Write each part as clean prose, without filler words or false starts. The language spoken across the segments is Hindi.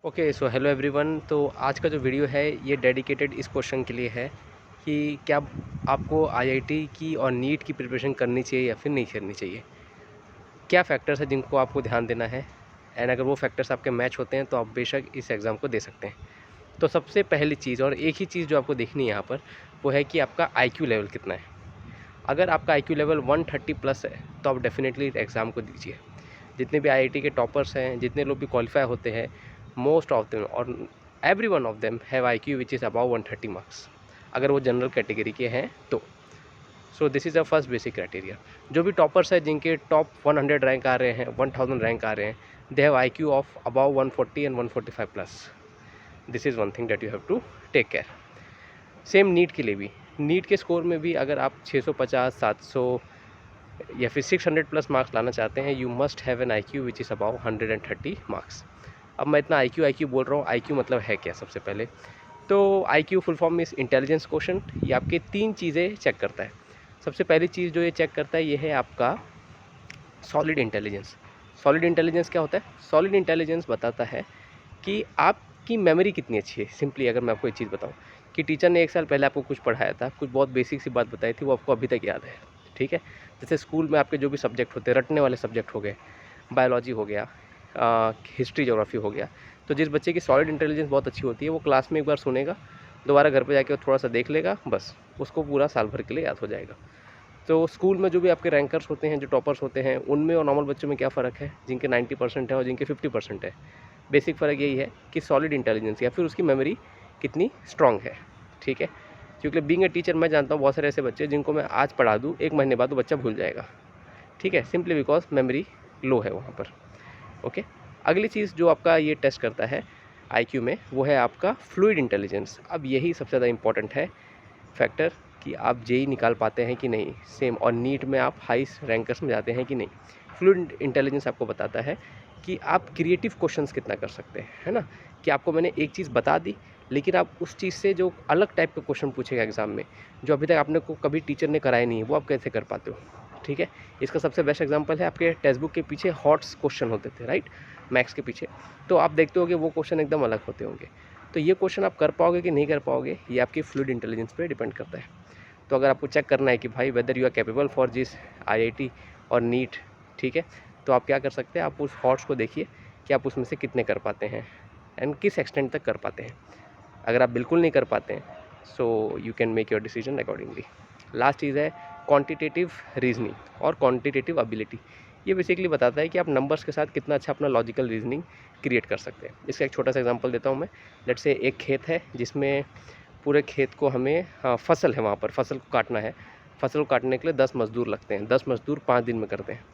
Okay so hello everyone. तो आज का जो वीडियो है ये डेडिकेटेड इस क्वेश्चन के लिए है कि क्या आपको आईआईटी की और नीट की प्रिपरेशन करनी चाहिए या फिर नहीं करनी चाहिए। क्या फैक्टर्स है जिनको आपको ध्यान देना है, एंड अगर वो फैक्टर्स आपके मैच होते हैं तो आप बेशक इस एग्ज़ाम को दे सकते हैं। तो सबसे पहली चीज़ और एक ही चीज़ जो आपको देखनी है यहाँ पर, वो है कि आपका आईक्यू लेवल कितना है। अगर आपका आईक्यू लेवल 130 प्लस है तो आप डेफिनेटली एग्ज़ाम को दीजिए। जितने भी आईआईटी के टॉपर्स हैं, जितने लोग भी क्वालिफाई होते हैं, मोस्ट ऑफ देम और every one of them have IQ which is about 130 marks, अगर वो जनरल कैटेगरी के हैं तो। So this is a first basic criteria. जो भी टॉपर्स हैं जिनके टॉप 100 रैंक आ रहे हैं, 1000 रैंक आ रहे हैं, they have IQ of about 140 and 145 plus. This is one thing that you have to take care. Same NEET के लिए भी, नीट के स्कोर में भी अगर आप 650, 700 या फिर 600 प्लस मार्क्स लाना चाहते हैं, you must have an IQ which is about 130 marks. अब मैं इतना आईक्यू बोल रहा हूँ, आईक्यू मतलब है क्या सबसे पहले? तो IQ full form is intelligence quotient. ये आपके 3 चीज़ें चेक करता है। सबसे पहली चीज़ जो ये चेक करता है ये है आपका सॉलिड इंटेलिजेंस। सॉलिड इंटेलिजेंस क्या होता है? सॉलिड इंटेलिजेंस बताता है कि आपकी मेमोरी कितनी अच्छी है। सिंपली अगर मैं आपको एक चीज़ बताऊँ कि टीचर ने 1 साल पहले आपको कुछ पढ़ाया था, कुछ बहुत बेसिक सी बात बताई थी, वो आपको अभी तक याद है, ठीक है? जैसे स्कूल में आपके जो भी सब्जेक्ट होते हैं, रटने वाले सब्जेक्ट हो गए, बायोलॉजी हो गया, हिस्ट्री, ज्योग्राफी हो गया। तो जिस बच्चे की सॉलिड इंटेलिजेंस बहुत अच्छी होती है, वो क्लास में एक बार सुनेगा, दोबारा घर पे जाके वो थोड़ा सा देख लेगा, बस उसको पूरा साल भर के लिए याद हो जाएगा। तो स्कूल में जो भी आपके रैंकर्स होते हैं, जो टॉपर्स होते हैं, उनमें और नॉर्मल बच्चों में क्या फ़र्क है? जिनके 90% है और जिनके 50% है, बेसिक फ़र्क यही है कि सॉलिड इंटेलिजेंस या फिर उसकी मेमोरी कितनी स्ट्रॉन्ग है, ठीक है? क्योंकि बीइंग अ टीचर मैं जानता हूँ बहुत सारे ऐसे बच्चे जिनको मैं आज पढ़ा दूँ, 1 महीने बाद वो बच्चा भूल जाएगा, ठीक है? सिंपली बिकॉज़ मेमोरी लो है वहाँ पर, ओके? अगली चीज़ जो आपका ये टेस्ट करता है आईक्यू में, वो है आपका फ्लूइड इंटेलिजेंस। अब यही सबसे ज़्यादा इंपॉर्टेंट है फैक्टर कि आप जेईई निकाल पाते हैं कि नहीं, सेम, और नीट में आप हाई रैंकर्स में जाते हैं कि नहीं। फ्लूइड इंटेलिजेंस आपको बताता है कि आप क्रिएटिव क्वेश्चंस कितना कर सकते हैं, है ना? कि आपको मैंने एक चीज़ बता दी, लेकिन आप उस चीज़ से जो अलग टाइप के क्वेश्चन पूछेगा एग्जाम में, जो अभी तक आपने को कभी टीचर ने कराया नहीं है, वो आप कैसे कर पाते हो, ठीक है? इसका सबसे बेस्ट एग्जाम्पल है, आपके टेक्स्ट बुक के पीछे हॉट्स क्वेश्चन होते थे, राइट? मैथ्स के पीछे, तो आप देखते हो कि वो क्वेश्चन एकदम अलग होते होंगे। तो ये क्वेश्चन आप कर पाओगे कि नहीं कर पाओगे, ये आपकी फ्लूइड इंटेलिजेंस पे डिपेंड करता है। तो अगर आपको चेक करना है कि भाई whether you are capable for this IIT और नीट, ठीक है, तो आप क्या कर सकते हैं, आप उस हॉट्स को देखिए कि आप उसमें से कितने कर पाते हैं एंड किस एक्सटेंट तक कर पाते हैं। अगर आप बिल्कुल नहीं कर पाते हैं, so you can make your decision accordingly. Last चीज़ है क्वांटिटेटिव रीजनिंग और क्वांटिटेटिव एबिलिटी। ये बेसिकली बताता है कि आप नंबर्स के साथ कितना अच्छा अपना लॉजिकल रीजनिंग क्रिएट कर सकते हैं। इसका एक छोटा सा एग्जांपल देता हूँ मैं। लेट्स से एक खेत है जिसमें पूरे खेत को हमें, फसल है वहाँ पर, फसल को काटना है। फसल को काटने के लिए 10 मज़दूर लगते हैं, 10 मज़दूर 5 दिन में करते हैं।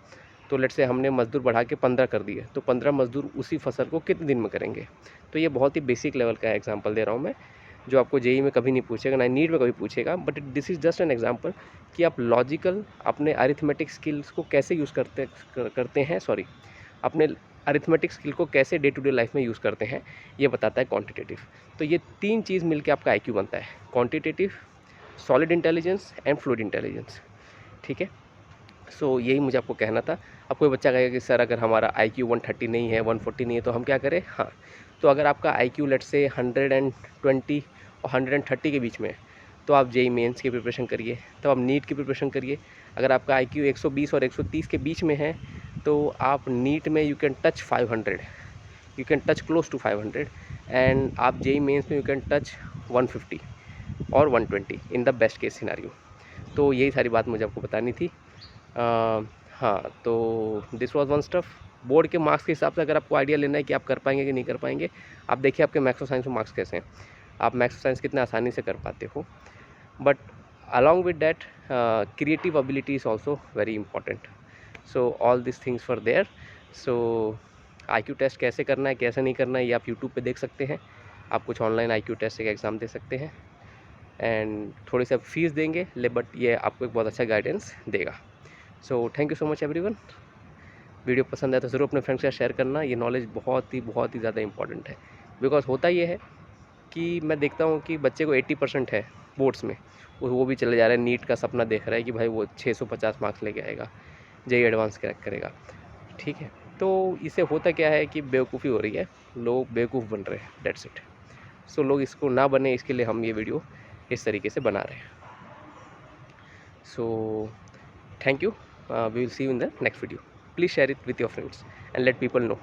तो लेट्स से हमने मज़दूर बढ़ा के 15 कर दिए, तो 15 मज़दूर उसी फसल को कितने दिन में करेंगे? तो ये बहुत ही बेसिक लेवल का एग्जांपल दे रहा हूँ मैं, जो आपको जेईई में कभी नहीं पूछेगा, ना नीट में कभी पूछेगा, but this is just an example कि आप लॉजिकल अपने अरिथमेटिक स्किल्स को कैसे यूज़ करते हैं, सॉरी, अपने अरिथमेटिक स्किल को कैसे डे टू डे लाइफ में यूज़ करते हैं, ये बताता है क्वांटिटेटिव। तो ये 3 चीज़ मिलके आपका आईक्यू बनता है, quantitative, solid intelligence and fluid intelligence, ठीक है? सो यही मुझे आपको कहना था। अब कोई बच्चा कहेगा कि सर अगर हमारा आईक्यू 130 नहीं है, 140 नहीं है, तो हम क्या करें? हाँ, तो अगर आपका आईक्यू लेट्स से 120 और 130 के बीच में है, तो आप जेईई मेंस की प्रिपरेशन करिए, तो आप नीट की प्रिपरेशन करिए। अगर आपका आईक्यू 120 और 130 के बीच में है, तो आप नीट में you can touch 500, you can touch close to 500, and आप जेईई मेंस में यू कैन टच 150 और 120 in the best case scenario. तो यही सारी बात मुझे आपको बतानी थी। हाँ, तो this was one stuff. Board के मार्क्स के हिसाब से अगर आपको आइडिया लेना है कि आप कर पाएंगे कि नहीं कर पाएंगे, आप देखिए आपके मैथ्स और साइंस में मार्क्स कैसे हैं, आप मैथ्स और साइंस कितने आसानी से कर पाते हो। But along with that creative ability is also very important. So all this things for there. सो आईक्यू टेस्ट कैसे करना है, कैसे नहीं करना है, ये आप यूट्यूब पे देख सकते हैं। आप कुछ ऑनलाइन आईक्यू टेस्ट का एग्ज़ाम दे सकते हैं, एंड थोड़ी सी आप फीस देंगे ले, बट ये आपको एक बहुत अच्छा गाइडेंस देगा। सो thank you so much everyone. Video पसंद आए तो ज़रूर अपने फ्रेंड्स के साथ शेयर करना। ये नॉलेज बहुत ही ज़्यादा इंपॉर्टेंट है, बिकॉज होता ये है कि मैं देखता हूँ कि बच्चे को 80% है बोर्ड्स में, वो भी चले जा रहा है, नीट का सपना देख रहा है कि भाई वो 650 मार्क्स लेके आएगा, जेईई एडवांस क्रैक करेगा, ठीक है? तो इससे होता क्या है कि बेवकूफ़ी हो रही है, लोग बेवकूफ़ बन रहे हैं, दैट्स इट। सो लोग इसको ना बने, इसके लिए हम ये वीडियो इस तरीके से बना रहे हैं। So thank you, we will see you in the next video. Please share it with your friends and let people no.